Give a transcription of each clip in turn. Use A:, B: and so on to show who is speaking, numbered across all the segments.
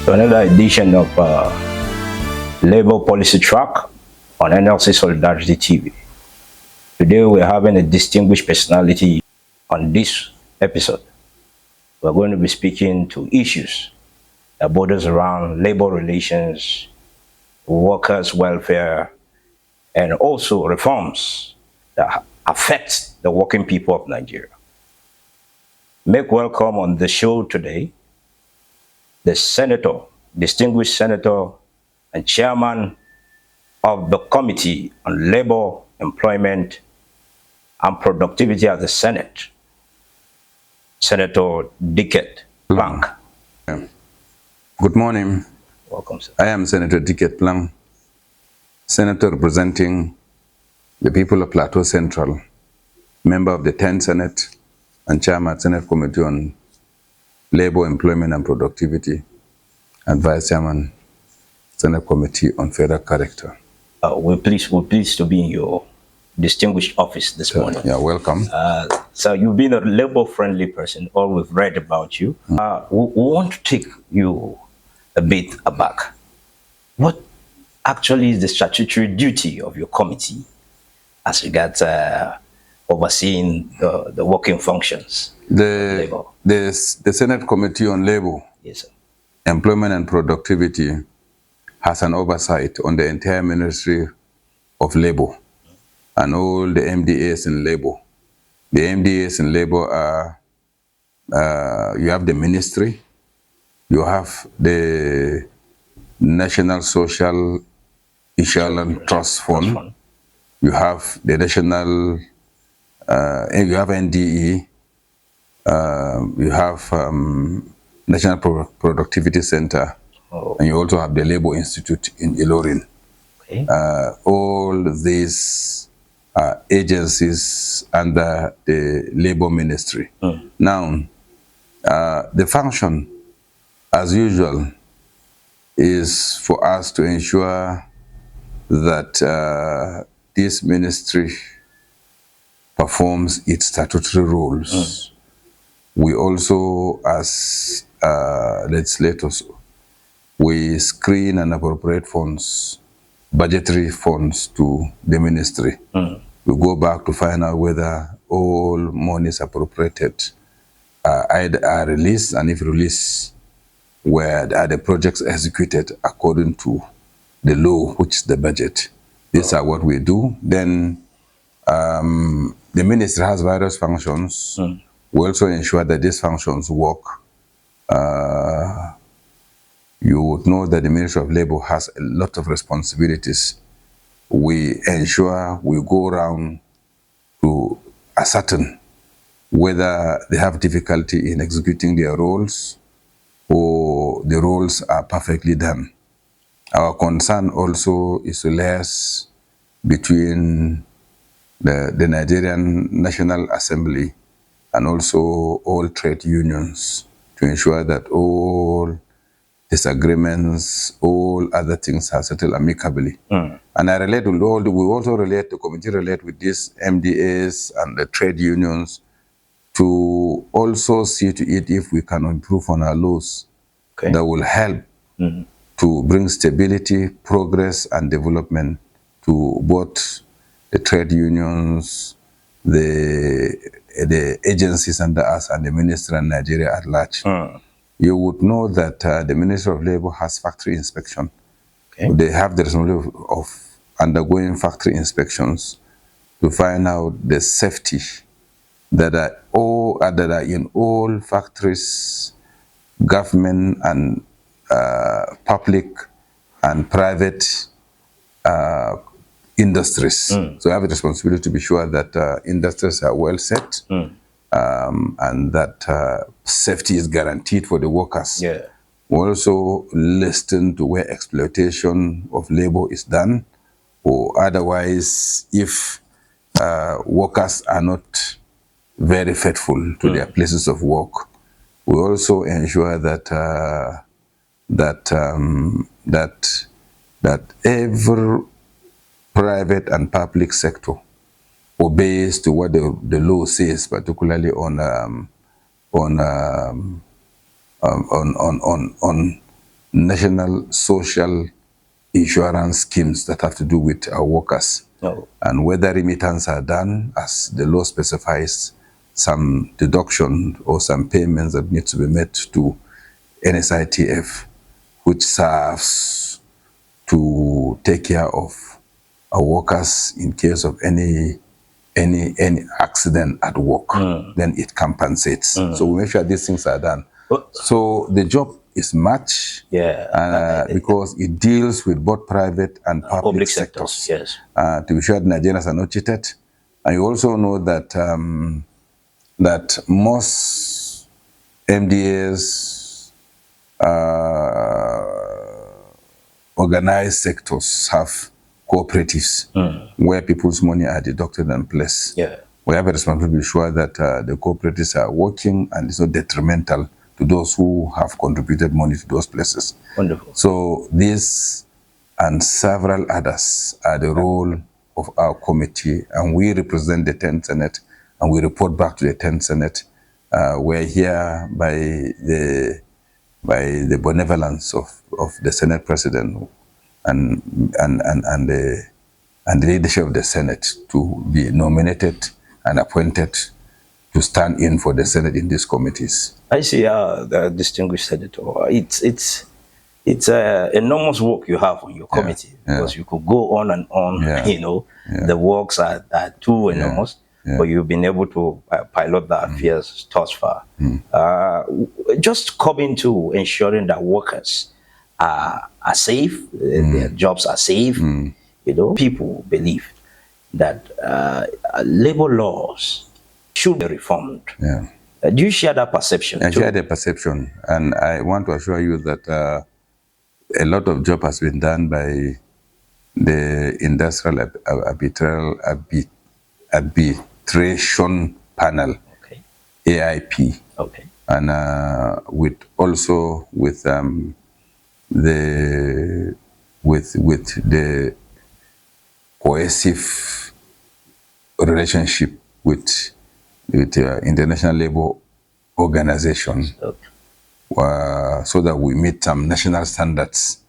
A: to another edition of Labor Policy Track on NLC Solidarity TV. Today we're having a distinguished personality on this episode. We're going to be speaking to issues that borders around labor relations, workers' welfare, and also reforms that affect the working people of Nigeria. Make welcome on the show today the Senator, distinguished Senator and Chairman of the Committee on Labor, Employment, and Productivity at the Senate, Senator Diket, Plang.
B: Good morning.
A: Welcome, sir.
B: I am Senator Diket Plang, Senator representing the people of Plateau Central, member of the 10th Senate, and Chairman Senate Committee on Labor, Employment, and Productivity, and Vice Chairman, Senate Committee on Federal Character.
A: We're pleased to be in your distinguished office this morning.
B: Yeah, welcome.
A: So you've been a labor-friendly person. All we've read about you. We want to take you a bit aback. What actually is the statutory duty of your committee as regards overseeing the working functions?
B: The Senate Committee on Labor,
A: yes, sir,
B: Employment and Productivity has an oversight on the entire Ministry of Labor and all the MDAs in labor. The MDAs in labor are, you have the ministry, you have the National Social Insurance Trust Fund, you have the National, you have NDE, you have National Productivity Center, and you also have the Labor Institute in Ilorin.
A: Okay.
B: All these agencies under the Labor Ministry. Now, the function, as usual, is for us to ensure that this ministry performs its statutory roles. We also, as legislators, we screen and appropriate funds, budgetary funds to the ministry. We go back to find out whether all monies appropriated are released, and if released, where are the projects executed according to the law, which is the budget. These are what we do. Then the ministry has various functions. We also ensure that these functions work. You would know that the Ministry of Labor has a lot of responsibilities. We ensure we go around to ascertain whether they have difficulty in executing their roles or the roles are perfectly done. Our concern also is to liaise between the Nigerian National Assembly and also all trade unions to ensure that all disagreements, all other things are settled amicably. And I relate with all, we also relate, the committee relate with these MDAs and the trade unions to also see to it if we can improve on our laws that will help to bring stability, progress, and development to both the trade unions, the agencies under us, and the ministry and Nigeria at large. You would know that the Ministry of Labor has factory inspection. They have the responsibility of undergoing factory inspections to find out the safety that are in all factories, government and public and private industries. So we have a responsibility to be sure that industries are well set and that safety is guaranteed for the workers. We also listen to where exploitation of labor is done, or otherwise if workers are not very faithful to their places of work. We also ensure that that every private and public sector obeys to what the law says, particularly on national social insurance schemes that have to do with our workers.
A: No.
B: And whether remittance are done, as the law specifies, some deduction or some payments that need to be made to NSITF, which serves to take care of our workers in case of any accident at work, then it compensates. So we make sure these things are done. So the job is much, because it deals with both private and public sectors.
A: Yes.
B: To be sure Nigerians are not cheated. And you also know that that most MDAs, organized sectors have cooperatives where people's money are deducted and placed.
A: Yeah.
B: We have a responsibility to be sure that the cooperatives are working and it's not detrimental to those who have contributed money to those places.
A: Wonderful.
B: So this and several others are the role of our committee, and we represent the 10th Senate and we report back to the 10th Senate. We're here by the benevolence of the Senate President and the leadership of the Senate to be nominated and appointed to stand in for the Senate in these committees.
A: I see, the distinguished senator. It's enormous work you have on your committee, because you could go on and on. You know, the works are too enormous, but you've been able to pilot the affairs thus far. Just coming to ensuring that workers are safe, their jobs are safe. You know, people believe that labor laws should be reformed. Do you share that perception?
B: I share the perception, and I want to assure you that a lot of job has been done by the Industrial Arbitration Panel, AIP, and with the cohesive relationship with International Labour Organization, so that we meet some national standards.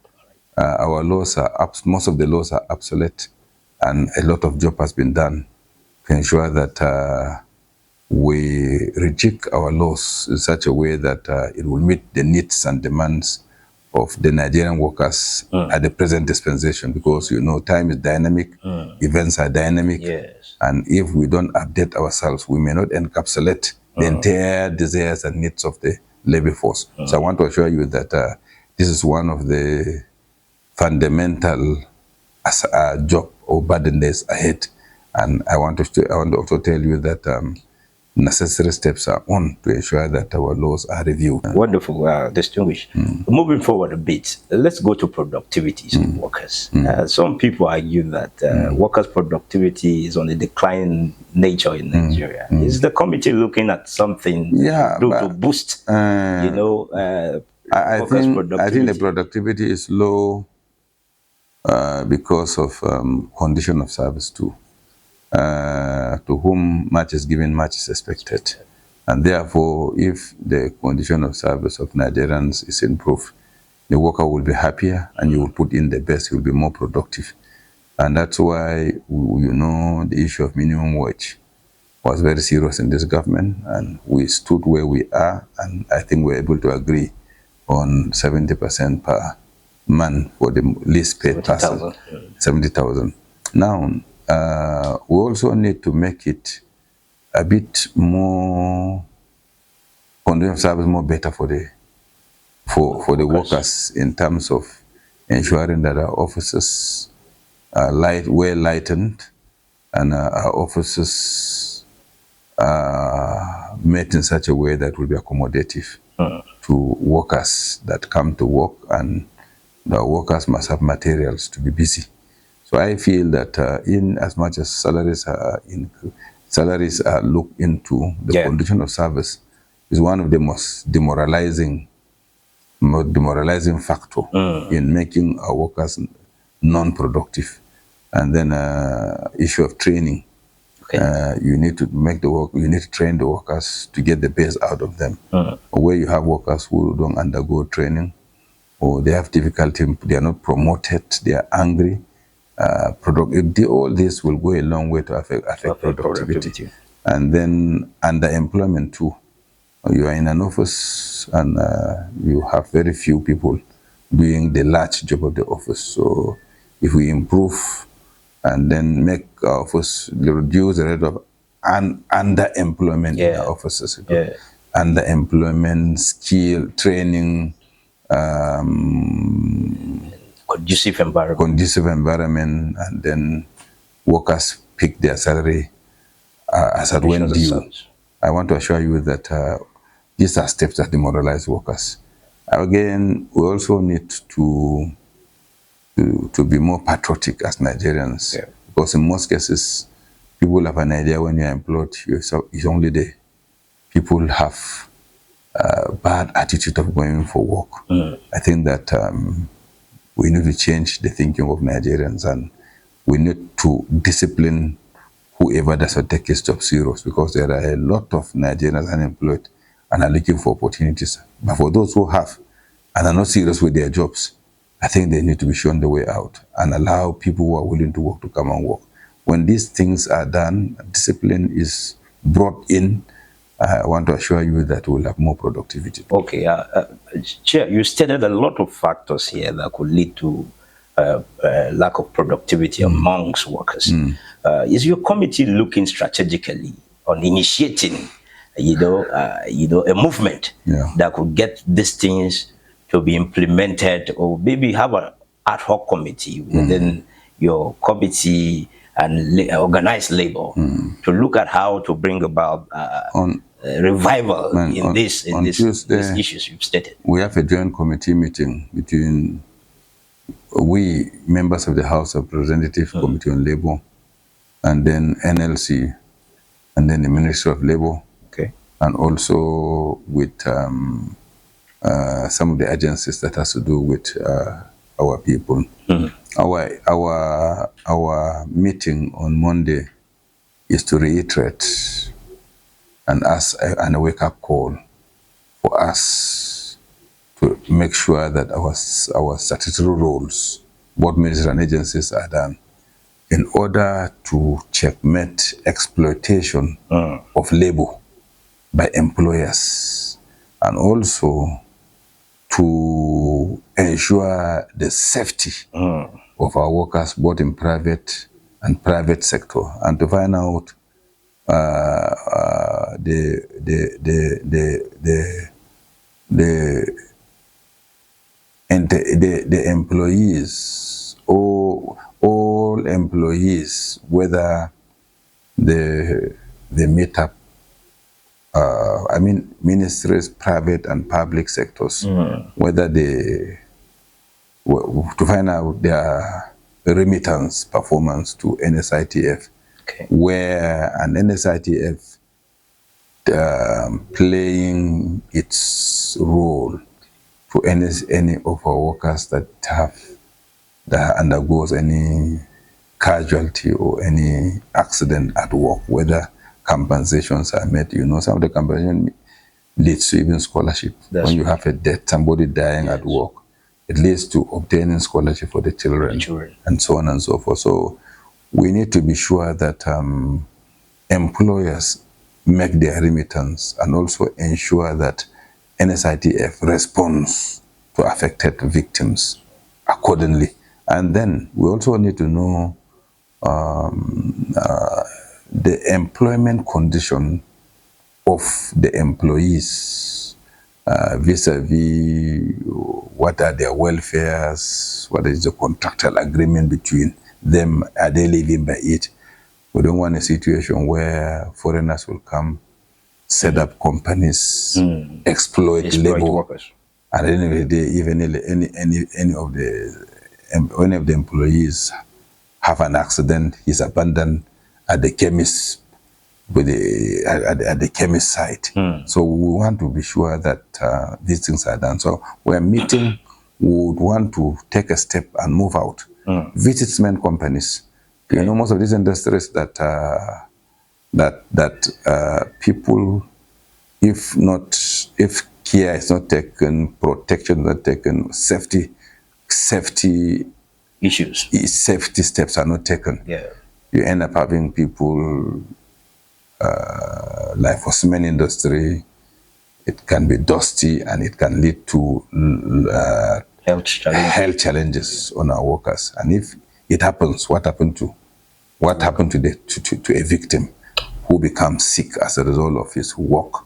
B: Our laws are most of the laws are obsolete, and a lot of job has been done to ensure that we rejig our laws in such a way that it will meet the needs and demands of the Nigerian workers at the present dispensation, because you know time is dynamic, events are dynamic, and if we don't update ourselves, we may not encapsulate the entire desires and needs of the labor force. So I want to assure you that this is one of the fundamental job or burden days ahead, and I want to also tell you that necessary steps are on to ensure that our laws are reviewed.
A: Wonderful, distinguished. Moving forward a bit, let's go to productivities of workers. Some people argue that workers' productivity is on the decline nature in Nigeria. Is the committee looking at something to boost, you know,
B: I think the productivity is low because of condition of service too. To whom much is given, much is expected. And therefore, if the condition of service of Nigerians is improved, the worker will be happier and you will put in the best, you will be more productive. And that's why, you know, the issue of minimum wage was very serious in this government, and we stood where we are, and I think we're able to agree on 70% per month for the least paid person. 70,000. Now, we also need to make it a bit more condition of service more better for the workers, in terms of ensuring that our offices are well lightened, and our offices are made in such a way that will be accommodative to workers that come to work, and the workers must have materials to be busy. So I feel that in as much as salaries are looked into, the condition of service is one of the most demoralizing factor in making our workers non-productive. And then issue of training. You need to train the workers to get the best out of them. Where you have workers who don't undergo training, or they have difficulty, they are not promoted, they are angry. All this will go a long way to affect productivity. And then underemployment too. You are in an office and you have very few people doing the large job of the office. So if we improve and then make our office, reduce the rate of underemployment in our offices, underemployment, skill, training,
A: conducive
B: environment, and then workers pick their salary as at when due. I want to assure you that these are steps that demoralize workers. Again, we also need to be more patriotic as Nigerians, because in most cases, people have an idea when you're employed, it's only the people have bad attitude of going for work. I think that we need to change the thinking of Nigerians, and we need to discipline whoever does not take his job serious, because there are a lot of Nigerians unemployed and are looking for opportunities. But for those who have and are not serious with their jobs, I think they need to be shown the way out and allow people who are willing to work to come and work. When these things are done, discipline is brought in, I want to assure you that we'll have more productivity.
A: Okay, Chair, you stated a lot of factors here that could lead to lack of productivity amongst workers. Is your committee looking strategically on initiating, a movement that could get these things to be implemented, or maybe have an ad hoc committee within your committee and organized labor to look at how to bring about revival in these issues you've stated?
B: We have a joint committee meeting between we members of the House of Representatives Committee on Labor, and then NLC, and then the Ministry of Labor, and also with some of the agencies that has to do with our people. Our meeting on Monday is to reiterate and a wake-up call for us to make sure that our statutory roles, both ministries and agencies, are done in order to checkmate exploitation of labor by employers, and also to ensure the safety of our workers, both in private and private sector, and to find out the employees, all employees, whether they meet up, I mean ministries, private and public sectors, whether to find out their remittance performance to NSITF, where an NSITF playing its role to any of our workers that undergoes any casualty or any accident at work, whether compensations are made. You know, some of the compensation leads to even scholarship. When you have a death, somebody dying at work, it leads to obtaining scholarship for the children, and so on and so forth. So we need to be sure that employers make their remittance, and also ensure that NSITF responds to affected victims accordingly. And then we also need to know the employment condition of the employees vis-a-vis what are their welfares, what is the contractual agreement between them, are they living by it? We don't want a situation where foreigners will come, set up companies, exploit labor workers. At the end of the day, even any of the employees have an accident, he's abandoned at the chemist, at the chemist site. So we want to be sure that these things are done. So we're meeting, we would want to take a step and move out. Visit cement companies. You know, most of these industries that people, if care is not taken, protection is not taken, safety
A: Issues.
B: safety steps are not taken.
A: Yeah.
B: You end up having people like for cement industry, it can be dusty and it can lead to health challenges on our workers. And if it happens, what happened to a victim who becomes sick as a result of his work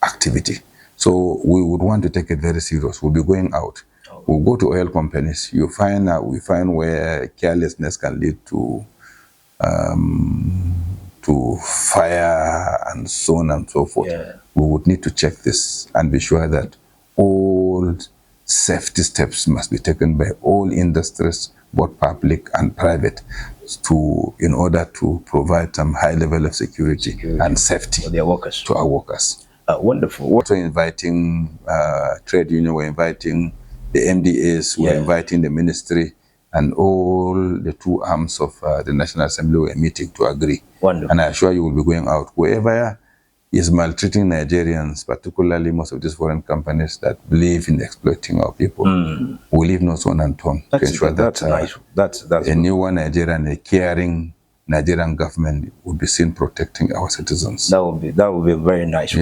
B: activity? So we would want to take it very serious. We'll be going out. We'll go to oil companies. We find where carelessness can lead to fire and so on and so forth.
A: Yeah.
B: We would need to check this and be sure that all safety steps must be taken by all industries, both public and private, in order to provide some high level of security and safety
A: for their workers.
B: To our workers.
A: Wonderful.
B: We're also inviting trade union, we're inviting the MDAs, we're inviting the ministry, and all the two arms of the National Assembly were meeting to agree.
A: Wonderful.
B: And I assure you will be going out. Whoever is maltreating Nigerians, particularly most of these foreign companies that believe in exploiting our people, we leave no stone unturned to ensure
A: that's nice. That's
B: a newer Nigerian, a caring Nigerian government would be seen protecting our citizens.
A: That would be very nice.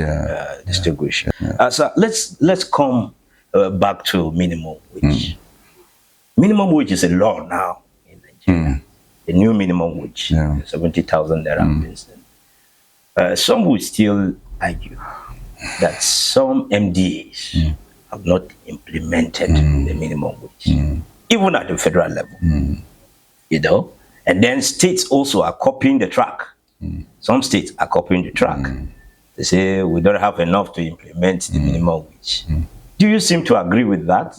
A: Distinguished. So let's come back to minimum wage. Minimum wage is a law now in Nigeria. The new minimum wage, 70,000 naira. Some would still argue that some MDAs have not implemented the minimum wage, even at the federal level. You know, and then states also are copying the track. Some states are copying the track. They say we don't have enough to implement the minimum wage. Do you seem to agree with that?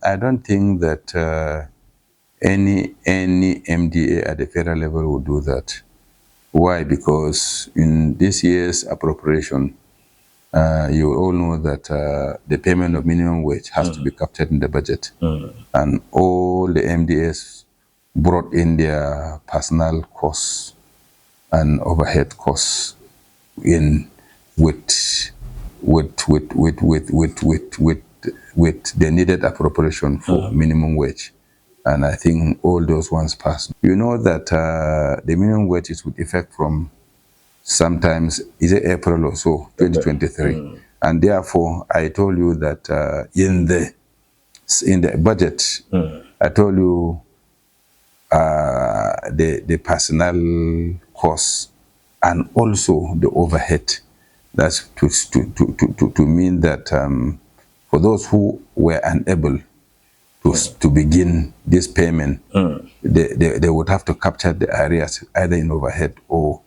B: I don't think that any MDA at the federal level will do that. Why? Because in this year's appropriation, you all know that the payment of minimum wage has to be captured in the budget. And all the MDAs brought in their personal costs and overhead costs in with the needed appropriation for minimum wage. And I think all those ones passed. You know that the minimum wage is with effect from sometimes, is it April or so, 2023. And therefore, I told you that in the budget, I told you the personnel costs and also the overhead. That's to mean that for those who were unable to begin this payment, they would have to capture the areas either in overhead or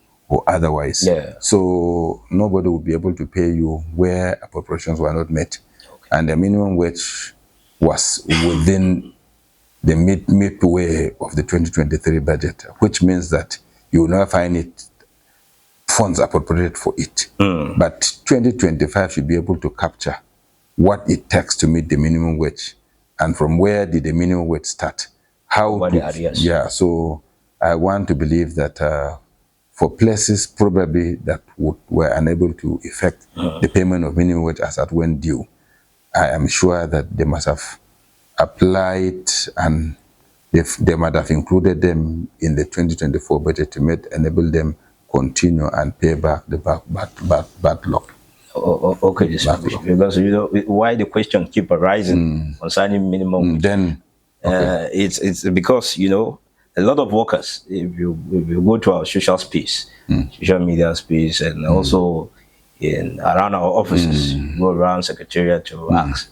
B: otherwise. So nobody would be able to pay you where appropriations were not met. And the minimum wage was within the midway of the 2023 budget, which means that you will never find it funds appropriated for it. But 2025 should be able to capture what it takes to meet the minimum wage, and from where did the minimum wage start? So I want to believe that for places probably that were unable to effect the payment of minimum wage as at when due, I am sure that they must have applied and they might have included them in the 2024 budget to enable them continue and pay back the backlog.
A: Okay, because you know why the question keep arising concerning minimum wage. It's because you know a lot of workers. If you go to our social space, social media space, and also around our offices, go around secretariat to ask,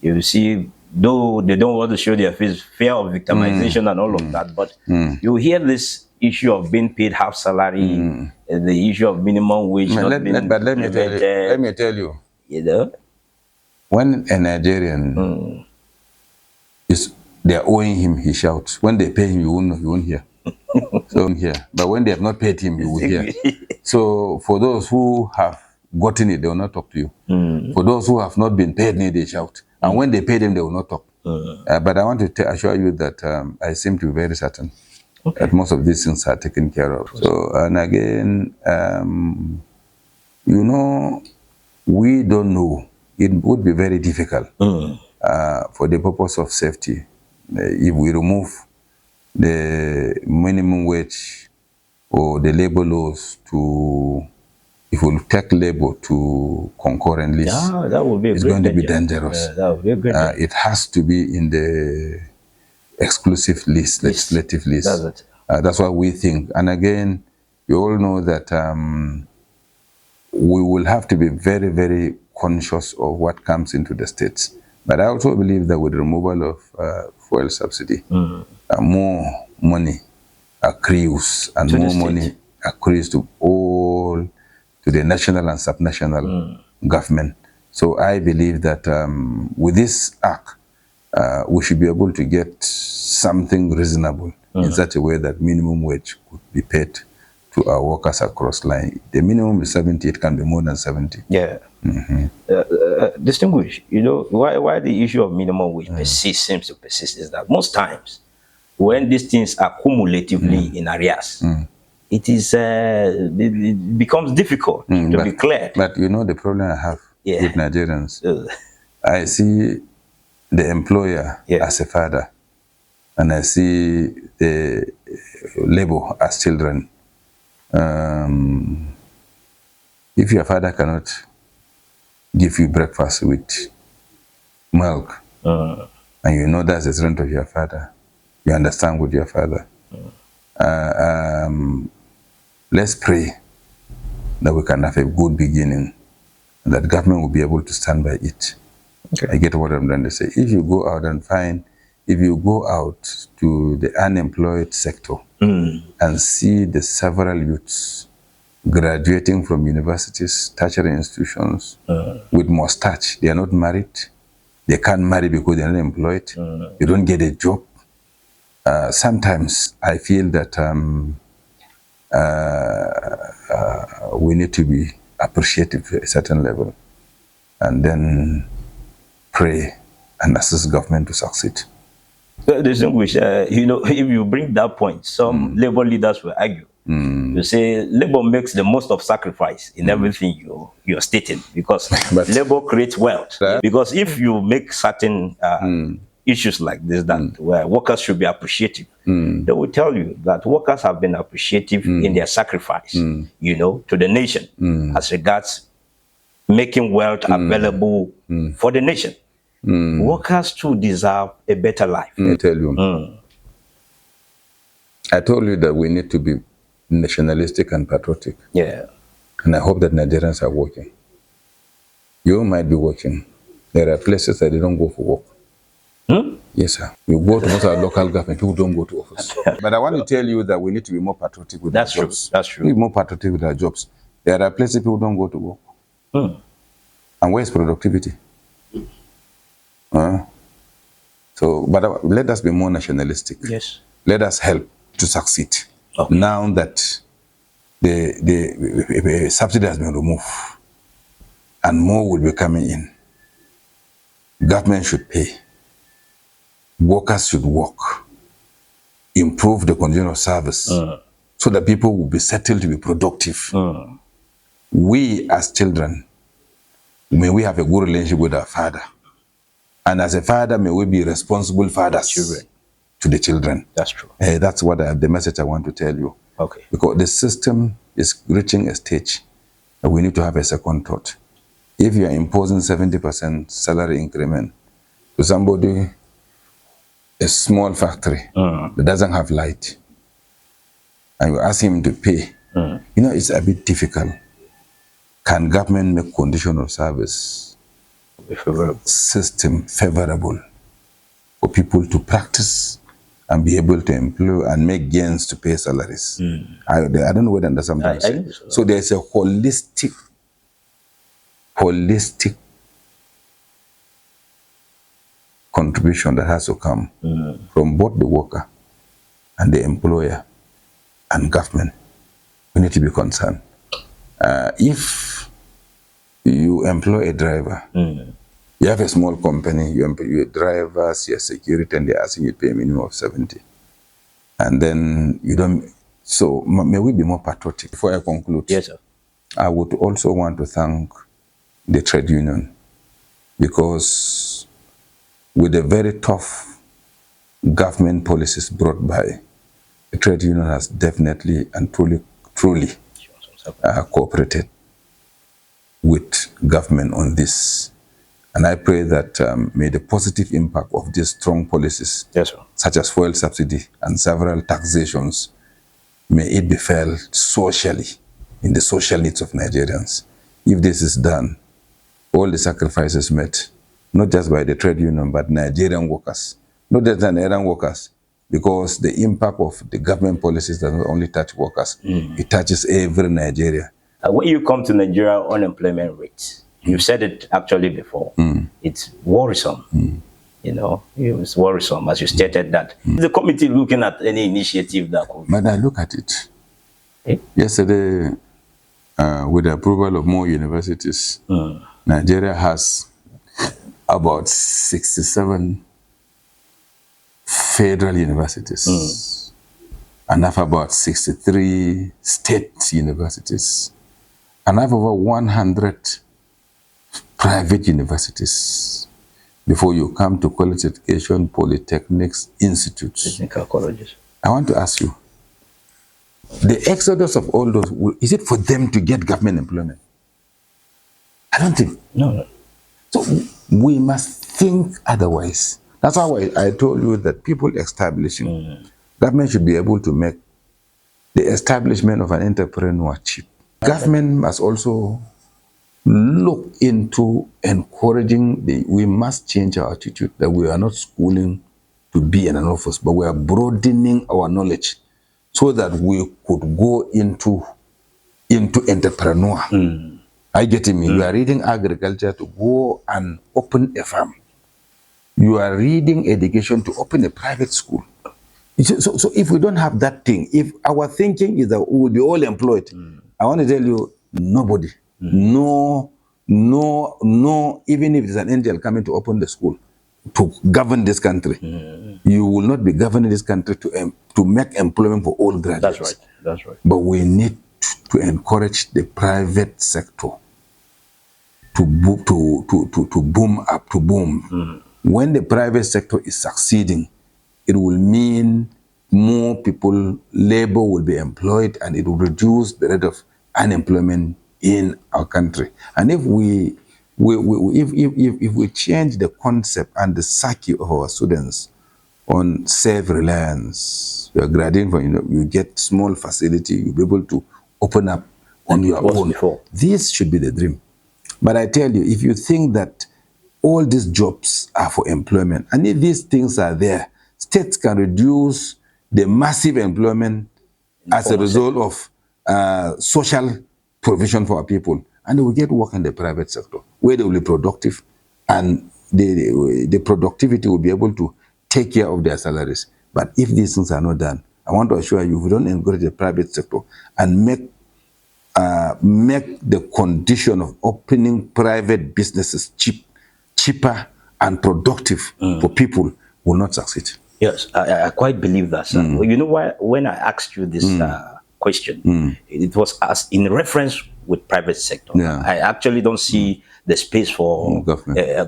A: you see, though they don't want to show their face, fear of victimization and all of that, but you hear this issue of being paid half salary, the issue of minimum wage
B: let me tell you,
A: you know,
B: when a Nigerian they're owing him, he shouts. When they pay him, you won't hear. But when they have not paid him, you will hear. So for those who have gotten it, they will not talk to you. For those who have not been paid, they shout. And when they pay them, they will not talk. But I want to assure you that I seem to be very certain that most of these things are taken care of. So, and again, you know, We don't know. It would be very difficult for the purpose of safety. If we remove the minimum wage or the labor laws to, if we take labor to concurrent list,
A: Yeah, that would be a
B: it's
A: great
B: going to be
A: danger.
B: dangerous.
A: That would be a great danger.
B: It has to be in the exclusive list, legislative list.
A: That's it.
B: That's what we think. And again, you all know that we will have to be very, very conscious of what comes into the states. But I also believe that with the removal of fuel subsidy, more money accrues, and
A: To the
B: more
A: state.
B: money accrues to all, to the national and subnational government. So I believe that with this act, we should be able to get something reasonable in such a way that minimum wage could be paid to our workers across line. The minimum is 70, it can be more than 70.
A: Yeah. Distinguished, you know, why the issue of minimum wage seems to persist is that most times when these things are cumulatively in arrears, it is it becomes difficult to be cleared.
B: But you know the problem I have
A: Yeah.
B: with Nigerians? I see the employer as a father, and I see the labor as children. If your father cannot give you breakfast with milk, and you know that's the strength of your father, you understand with your father. Let's pray that we can have a good beginning, and that government will be able to stand by it.
A: Okay.
B: I get what I'm trying to say. If you go out and find, if you go out to the unemployed sector and see the several youths graduating from universities, tertiary institutions with mustache, they are not married, they can't marry because they're not employed, they don't get a job. Sometimes I feel that we need to be appreciative at a certain level, and then pray and assist government to succeed.
A: Distinguished, you know, if you bring that point, some labor leaders will argue. You say labor makes the most of sacrifice in everything you're stating, because
B: But-
A: labor creates wealth. Because if you make certain issues like this, that where workers should be appreciative, they will tell you that workers have been appreciative in their sacrifice, you know, to the nation as regards making wealth available for the nation. Workers too deserve a better life.
B: I tell you, I told you that we need to be nationalistic and patriotic.
A: Yeah.
B: And I hope that Nigerians are working. You might be working. There are places that they don't go for work. Yes, sir. You go to most of our local government, people don't go to office. But I want to tell you that we need to be more patriotic with our jobs.
A: That's true.
B: We need to be more patriotic with our jobs. There are places people don't go to work. And where is productivity? So, but let us be more nationalistic.
A: Yes.
B: Let us help to succeed.
A: Okay.
B: Now that the subsidy has been removed and more will be coming in, government should pay, workers should work, improve the condition of service so that people will be settled to be productive. We as children, may we have a good relationship with our father. And as a father, may we be responsible fathers to the children.
A: That's true.
B: That's what the message I want to tell you.
A: Okay.
B: Because the system is reaching a stage that we need to have a second thought. If you are imposing 70% salary increment to somebody, a small factory that doesn't have light, and you ask him to pay, you know, it's a bit difficult. Can government make condition of service system favorable for people to practice and be able to employ and make gains to pay salaries? I don't know whether that's something I'm saying. So there's a holistic contribution that has to come from both the worker and the employer and government. We need to be concerned. If you employ a driver, you have a small company, you employ your drivers, your security, and they're asking you to pay a minimum of 70. And then you don't. So may we be more patriotic. Before I conclude,
A: Yes, sir.
B: I would also want to thank the trade union, because with the very tough government policies brought by, the trade union has definitely and truly cooperated with government on this. And I pray that may the positive impact of these strong policies,
A: Yes, sir.
B: such as fuel subsidy and several taxations, may it be felt socially in the social needs of Nigerians. If this is done, all the sacrifices made, not just by the trade union, but Nigerian workers, not just Nigerian workers, because the impact of the government policies does not only touch workers, it touches every Nigeria.
A: When you come to Nigeria unemployment rate, you've said it actually before, it's worrisome. You know, it's worrisome, as you stated that. The committee looking at any initiative that could...
B: But I look at it.
A: Eh?
B: Yesterday, with the approval of more universities, Nigeria has about 67 federal universities and have about 63 state universities and have over 100 private universities before you come to college education, polytechnics, institutes.
A: Technical colleges.
B: I want to ask you, the exodus of all those, is it for them to get government employment? I don't think.
A: No.
B: So we must think otherwise. That's why I told you that people establishing, government should be able to make the establishment of an entrepreneur cheap. Government must also look into encouraging we must change our attitude that we are not schooling to be in an office, but we are broadening our knowledge so that we could go into entrepreneur. I get me. You are reading agriculture to go and open a farm. You are reading education to open a private school. So if we don't have that thing, if our thinking is that we will be all employed, I want to tell you, nobody, no, even if it's an angel coming to open the school, to govern this country, you will not be governing this country to make employment for all graduates.
A: That's right.
B: But we need to encourage the private sector to boom up. When the private sector is succeeding, it will mean more people, labor will be employed, and it will reduce the rate of unemployment in our country. And if we change the concept and the psyche of our students on self-reliance, you are graduating from, you get small facility, you'll be able to open up on your own.
A: Before.
B: This should be the dream. But I tell you, if you think that all these jobs are for employment, and if these things are there, states can reduce the massive employment as a result of social provision for our people, and they will get work in the private sector, where they will be productive, and the productivity will be able to take care of their salaries. But if these things are not done, I want to assure you, if we don't encourage the private sector and make the condition of opening private businesses cheaper and productive for people, will not succeed.
A: Yes, I quite believe that, sir. You know why? When I asked you this question, it was asked in reference with private sector.
B: Yeah.
A: I actually don't see the space for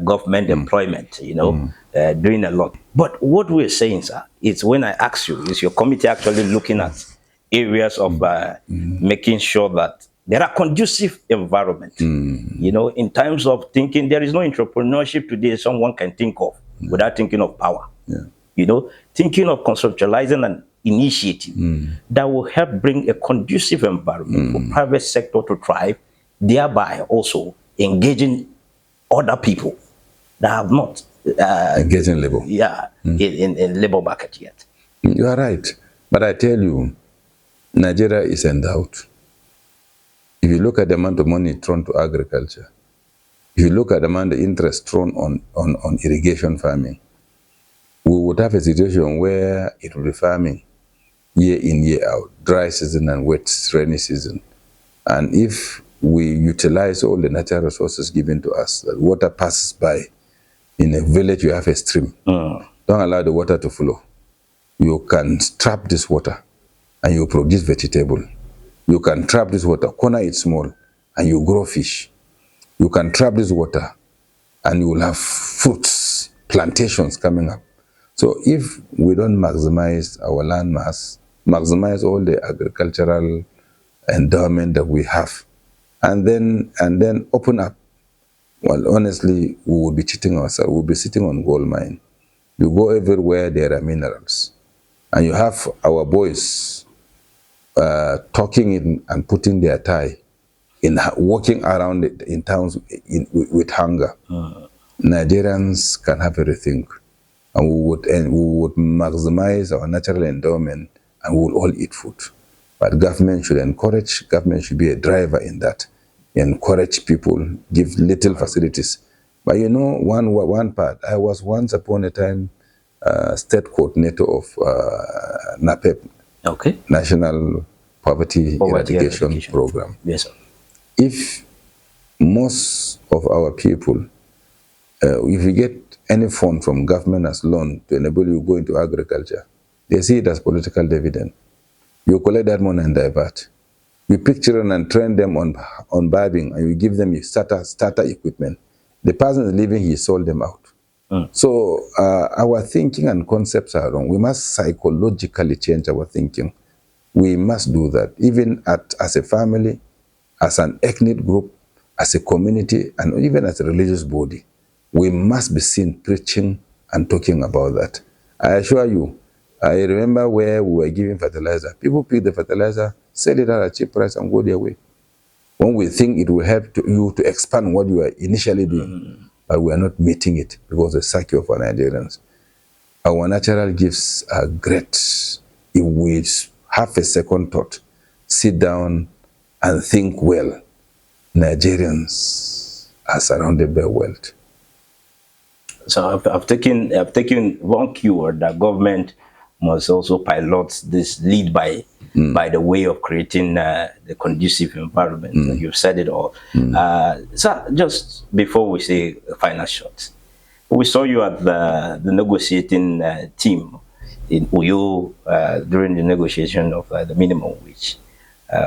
A: government employment, you know, doing a lot. But what we're saying, sir, is when I ask you, is your committee actually looking at areas of making sure that there are conducive environment, you know, in terms of thinking. There is no entrepreneurship today someone can think of without thinking of power. You know, thinking of conceptualizing an initiative that will help bring a conducive environment for private sector to thrive, thereby also engaging other people that have not
B: engaging labor.
A: In labor market yet.
B: You are right. But I tell you, Nigeria is endowed. If you look at the amount of money thrown to agriculture, if you look at the amount of interest thrown on irrigation farming, we would have a situation where it will be farming year in, year out, dry season and wet rainy season. And if we utilize all the natural resources given to us, that water passes by, in a village you have a stream, don't allow the water to flow. You can trap this water and you produce vegetable. You can trap this water, corner it small, and you grow fish. You can trap this water and you will have fruits, plantations coming up. So if we don't maximize our land mass, maximize all the agricultural endowment that we have, and then open up, well, honestly, we will be cheating ourselves. We'll be sitting on gold mine. You go everywhere, there are minerals. And you have our boys talking in and putting their tie in walking around it in towns with hunger. Nigerians can have everything, and we would maximize our natural endowment, and we will all eat food. But government should encourage. Government should be a driver in that. Encourage people, give little facilities. But you know, one part. I was once upon a time state coordinator of NAPEP,
A: Okay.
B: National Poverty Eradication Program.
A: Yes, sir.
B: If most of our people, if you get any fund from government as loan to enable you to go into agriculture, they see it as political dividend. You collect that money and divert. You pick children and train them on barbing, and you give them starter equipment. The person is leaving, he sold them out. So our thinking and concepts are wrong. We must psychologically change our thinking. We must do that, even as a family, as an ethnic group, as a community, and even as a religious body. We must be seen preaching and talking about that. I assure you, I remember where we were giving fertilizer. People pick the fertilizer, sell it at a cheap price, and go their way. When we think it will help you to expand what you are initially doing, but we are not meeting it because of the psyche of our Nigerians. Our natural gifts are great. If we have a second thought, sit down and think well, Nigerians are surrounded by wealth.
A: So I've taken one keyword that government must also pilot this lead by the way of creating the conducive environment. You've said it all. So just before we say final shots, we saw you at the negotiating team in Uyo during the negotiation of the minimum wage.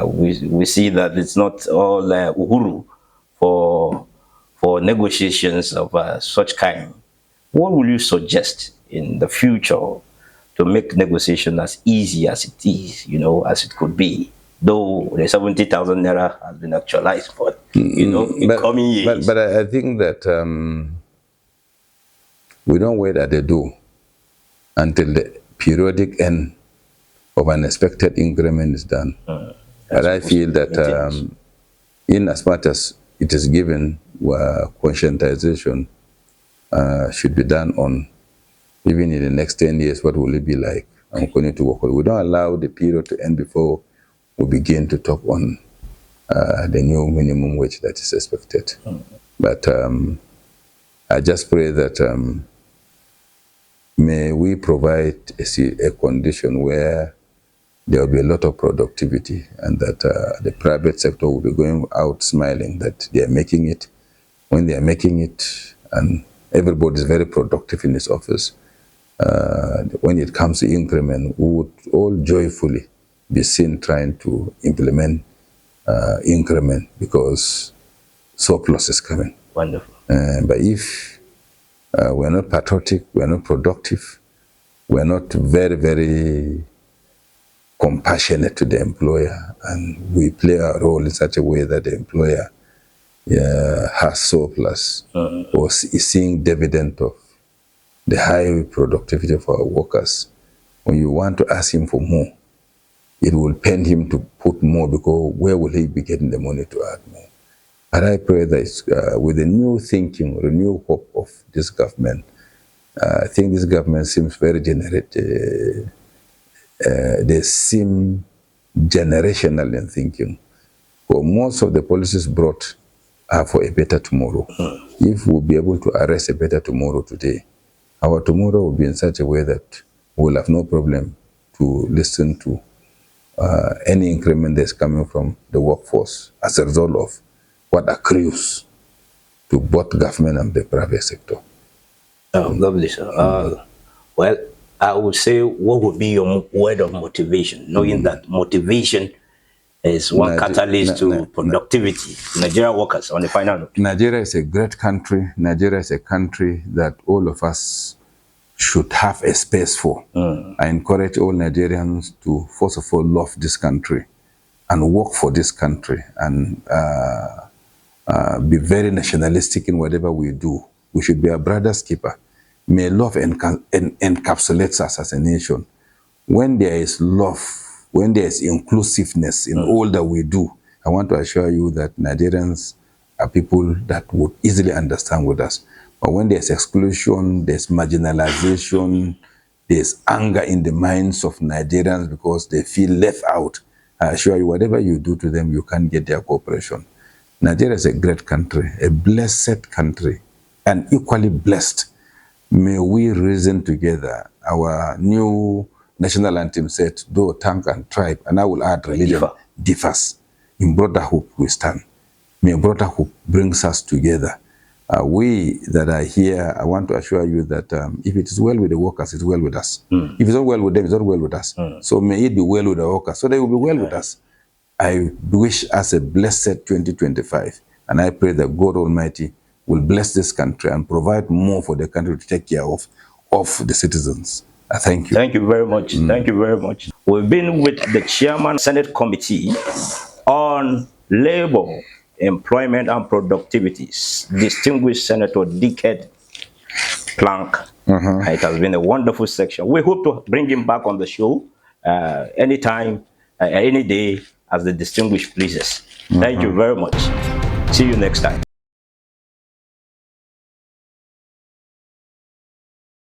A: We see that it's not all uhuru for negotiations of such kind. What will you suggest in the future to make negotiation as easy as it is, as it could be? Though the 70,000 naira has been actualized, but in coming years.
B: But I think that we don't wait at the door until the periodic end of an expected increment is done. But I feel that in as much as it is given, conscientization should be done on, even in the next 10 years, what will it be like? I'm going to work on it. We don't allow the period to end before we begin to talk on the new minimum wage that is expected. But I just pray that may we provide a condition where there will be a lot of productivity, and that the private sector will be going out smiling that they are making it. When they are making it, and everybody is very productive in his office, when it comes to increment, we would all joyfully be seen trying to implement increment, because surplus is coming.
A: Wonderful.
B: But if we're not patriotic, we're not productive, we're not very, very compassionate to the employer, and we play our role in such a way that the employer has surplus or is seeing dividend of the high productivity for our workers, when you want to ask him for more, it will pain him to put more, because where will he be getting the money to add more? And I pray that with the new thinking, the new hope of this government, I think this government seems very generate. They seem generational in thinking. For most of the policies brought are for a better tomorrow. If we'll be able to arrest a better tomorrow today, our tomorrow will be in such a way that we'll have no problem to listen to any increment that's coming from the workforce as a result of what accrues to both government and the private sector.
A: Oh, lovely, sir. Well, I would say, what would be your word of motivation, knowing that motivation is one catalyst to productivity, Nigerian workers on the final note.
B: Nigeria is a great country. Nigeria is a country that all of us should have a space for. I encourage all Nigerians to, first of all, love this country and work for this country and be very nationalistic in whatever we do. We should be a brother's keeper. May love encapsulate us as a nation. When there is love, when there is inclusiveness in all that we do, I want to assure you that Nigerians are people that would easily understand with us. But when there's exclusion, there's marginalization, there's anger in the minds of Nigerians because they feel left out, I assure you, whatever you do to them, you can't get their cooperation. Nigeria is a great country, a blessed country, and equally blessed. May we reason together. Our new national anthem said, though tongue and tribe, and I will add religion, differs. In brotherhood we stand. May brotherhood brings us together. We that are here, I want to assure you that if it is well with the workers, it's well with us. If it's not well with them, it's not well with us. So may it be well with the workers, so they will be well with us. I wish us a blessed 2025, and I pray that God Almighty will bless this country and provide more for the country to take care of the citizens. Thank you.
A: Thank you very much. Thank you very much. We've been with the Chairman Senate Committee on Labor, Employment and Productivity, distinguished Senator Diket Plang. It has been a wonderful section. We hope to bring him back on the show anytime, any day, as the distinguished pleases. Thank you very much. See you next time.